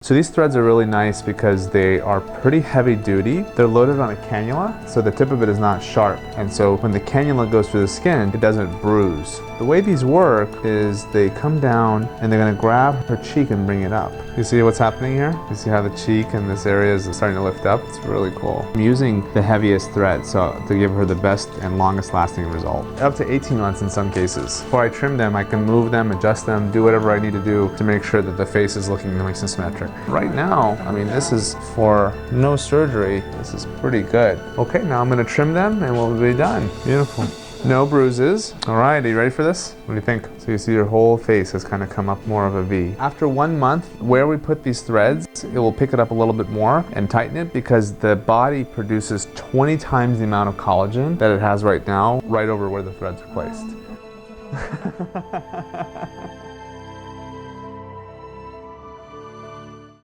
So these threads are really nice because they are pretty heavy duty. They're loaded on a cannula, so the tip of it is not sharp. And so when the cannula goes through the skin, it doesn't bruise. The way these work is they come down and they're gonna grab her cheek and bring it up. You see what's happening here? You see how the cheek and this area is starting to lift up? It's really cool. I'm using the heaviest thread to give her the best and longest lasting result. Up to 18 months in some cases. Before I trim them, I can move them, adjust them, do whatever I need to do to make sure that the face is looking nice and symmetric. Right now, I mean, this is for no surgery. This is pretty good. Okay, now I'm gonna trim them and we'll be done. Beautiful. No bruises. All right, are you ready for this? What do you think? So you see your whole face has kind of come up more of a V. After 1 month, where we put these threads, it will pick it up a little bit more and tighten it because the body produces 20 times the amount of collagen that it has right now, right over where the threads are placed.